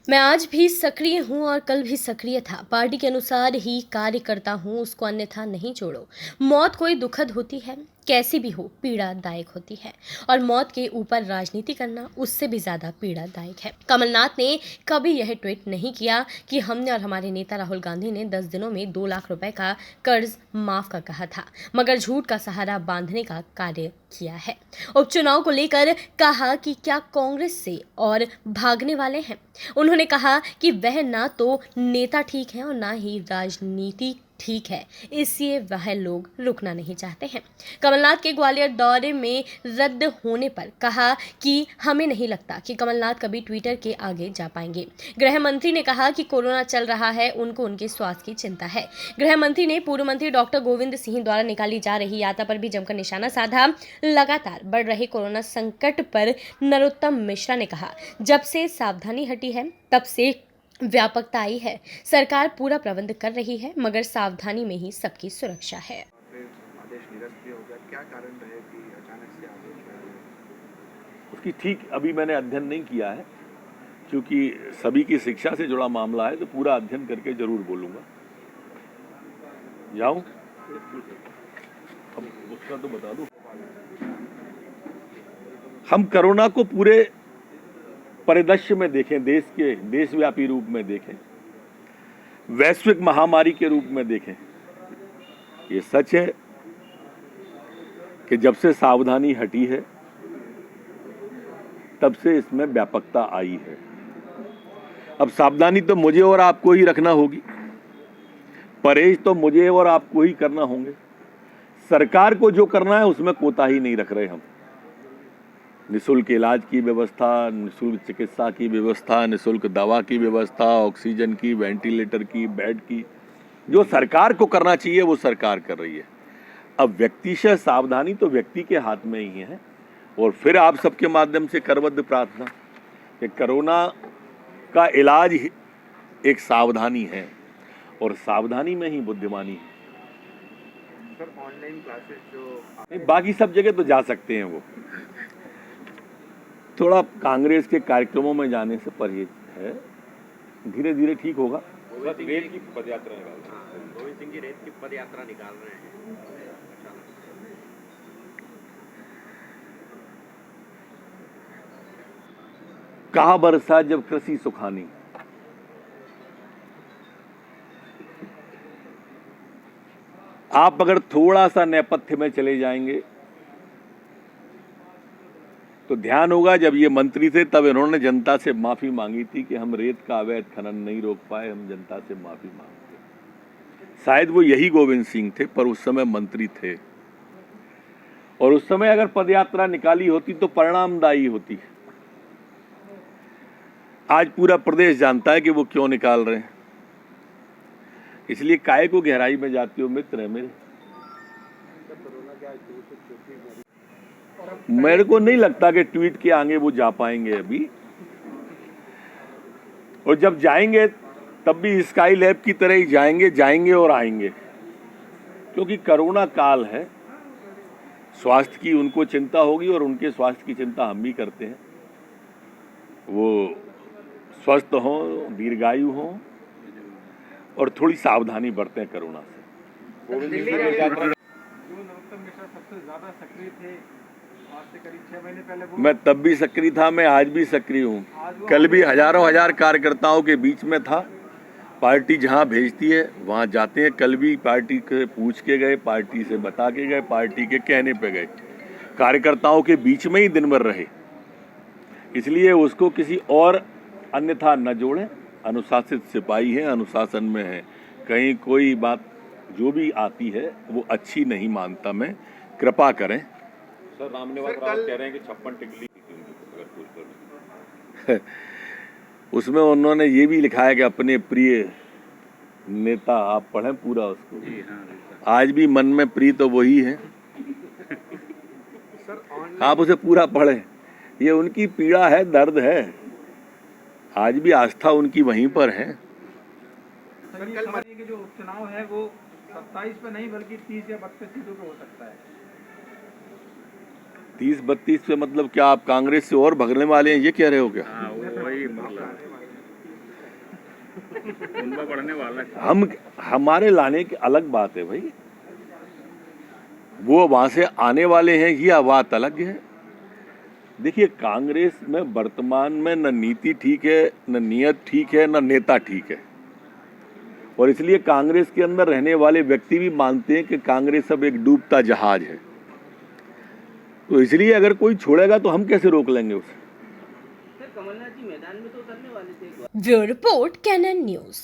मैं आज भी सक्रिय हूँ और कल भी सक्रिय था। पार्टी के अनुसार ही कार्य करता हूँ, उसको अन्यथा नहीं छोड़ो। मौत कोई दुखद होती है, कैसी भी हो पीड़ादायक होती है, और मौत के ऊपर राजनीति करना उससे भी ज्यादा पीड़ादायक है। कमलनाथ ने कभी यह ट्वीट नहीं किया कि हमने और हमारे नेता राहुल गांधी ने 10 दिनों में 2 लाख रुपए का कर्ज माफ का कहा था, मगर झूठ का सहारा बांधने का कार्य किया है। उपचुनाव को लेकर कहा कि क्या कांग्रेस से और भागने वाले हैं। उन्होंने कहा कि वह ना तो नेता ठीक है और ना ही राजनीति ठीक है, इसलिए वह लोग रुकना नहीं चाहते हैं। कमलनाथ के ग्वालियर दौरे में रद्द होने पर कहा कि हमें नहीं लगता कि कमलनाथ कभी ट्विटर के आगे जा पाएंगे। गृह मंत्री ने कहा कि कोरोना चल रहा है, उनको उनके स्वास्थ्य की चिंता है। गृह मंत्री ने पूर्व मंत्री डॉक्टर गोविंद सिंह द्वारा निकाली जा रही यात्रा पर भी जमकर निशाना साधा। लगातार बढ़ रहे कोरोना संकट पर नरोत्तम मिश्रा ने कहा, जब से सावधानी हटी है तब से व्यापकता आई है। सरकार पूरा प्रबंध कर रही है, मगर सावधानी में ही सबकी सुरक्षा है। आदेश निरस्त हो गया, क्या कारण रहे कि अचानक से आदेश आया? उसकी ठीक अभी मैंने अध्ययन नहीं किया है, क्योंकि सभी की शिक्षा से जुड़ा मामला है, तो पूरा अध्ययन करके जरूर बोलूंगा। जाऊं? अब उसका तो बता दूं। हम कोरोना को पूरे परिदृश्य में देखें, देशव्यापी रूप में देखें, वैश्विक महामारी के रूप में देखें। ये सच है कि जब से सावधानी हटी है तब से इसमें व्यापकता आई है। अब सावधानी तो मुझे और आपको ही रखना होगी, परहेज तो मुझे और आपको ही करना होंगे। सरकार को जो करना है उसमें कोताही नहीं रख रहे हम। निःशुल्क इलाज की व्यवस्था, निःशुल्क चिकित्सा की व्यवस्था, निःशुल्क दवा की व्यवस्था, ऑक्सीजन की, वेंटिलेटर की, बेड की, जो सरकार को करना चाहिए वो सरकार कर रही है। अब व्यक्तिशः सावधानी तो व्यक्ति के हाथ में ही है। और फिर आप सबके माध्यम से करबद्ध प्रार्थना कि कोरोना का इलाज एक सावधानी है, और सावधानी में ही बुद्धिमानी है। सर, ऑनलाइन क्लासेस जो बाकी सब जगह तो जा सकते हैं, वो थोड़ा कांग्रेस के कार्यक्रमों में जाने से परहेज है, धीरे धीरे ठीक होगा। रेत की पदयात्रा निकाल रहे हैं, गोविंद सिंह जी रेत की पदयात्रा निकाल रहे हैं। कहा बरसा जब कृषि सुखानी। आप अगर थोड़ा सा नेपथ्य में चले जाएंगे तो ध्यान होगा, जब ये मंत्री थे तब इन्होंने जनता से माफी मांगी थी कि हम रेत का अवैध खनन नहीं रोक पाए, हम जनता से माफी मांगते। शायद वो यही गोविंद सिंह थे, पर उस समय मंत्री थे, और उस समय अगर पदयात्रा निकाली होती तो परिणामदायी होती। आज पूरा प्रदेश जानता है कि वो क्यों निकाल रहे हैं, इसलिए काहे को गहराई में जाती हो मित्र है मेरे। मेरे को नहीं लगता कि ट्वीट के आगे वो जा पाएंगे अभी, और जब जाएंगे तब भी स्काई लैब की तरह ही जाएंगे और आएंगे, क्योंकि कोरोना काल है। स्वास्थ्य की उनको चिंता होगी और उनके स्वास्थ्य की चिंता हम भी करते हैं। वो स्वस्थ हों, दीर्घायु हों और थोड़ी सावधानी बरतें कोरोना से। नरोत्तम मिश्रा सबसे ज्यादा सक्रिय थे, आज से करीब 6 महीने पहले। मैं तब भी सक्रिय था, मैं आज भी सक्रिय हूँ। कल भी हजारों हजार कार्यकर्ताओं के बीच में था। पार्टी जहाँ भेजती है वहाँ जाते हैं। कल भी पार्टी के पूछ के गए, पार्टी से बता के गए, पार्टी के कहने पे गए, कार्यकर्ताओं के बीच में ही दिन भर रहे। इसलिए उसको किसी और अन्यथा न जोड़ें। अनुशासित सिपाही हैं, अनुशासन में हैं। कहीं कोई बात जो भी आती है वो अच्छी नहीं मानता मैं, कृपा करें। सर, रामनिवास राव कह रहे हैं कि 56 टिकली उसमें उन्होंने ये भी लिखा है कि अपने प्रिय नेता, आप पढ़ें पूरा उसको। आज भी मन में प्रिय तो वही है, आप उसे पूरा पढ़ें। ये उनकी पीड़ा है, दर्द है, आज भी आस्था उनकी वहीं पर है। सर, ये जो उपचुनाव है वो 27 पे नहीं बल्कि 30 या 32 सीटों पे हो सकता है। 30-32 पे मतलब क्या आप कांग्रेस से और भगने वाले हैं, ये कह रहे हो क्या? वही मतलब उनका बढ़ने वाला है। हम हमारे लाने की अलग बात है भाई, वो वहां से आने वाले हैं ये बात अलग है। देखिए कांग्रेस में वर्तमान में न नीति ठीक है, न नियत ठीक है, न नेता ठीक है, और इसलिए कांग्रेस के अंदर रहने वाले व्यक्ति भी मानते हैं कि कांग्रेस अब एक डूबता जहाज है। तो इसलिए अगर कोई छोड़ेगा तो हम कैसे रोक लेंगे उसे। Bureau report Canon news.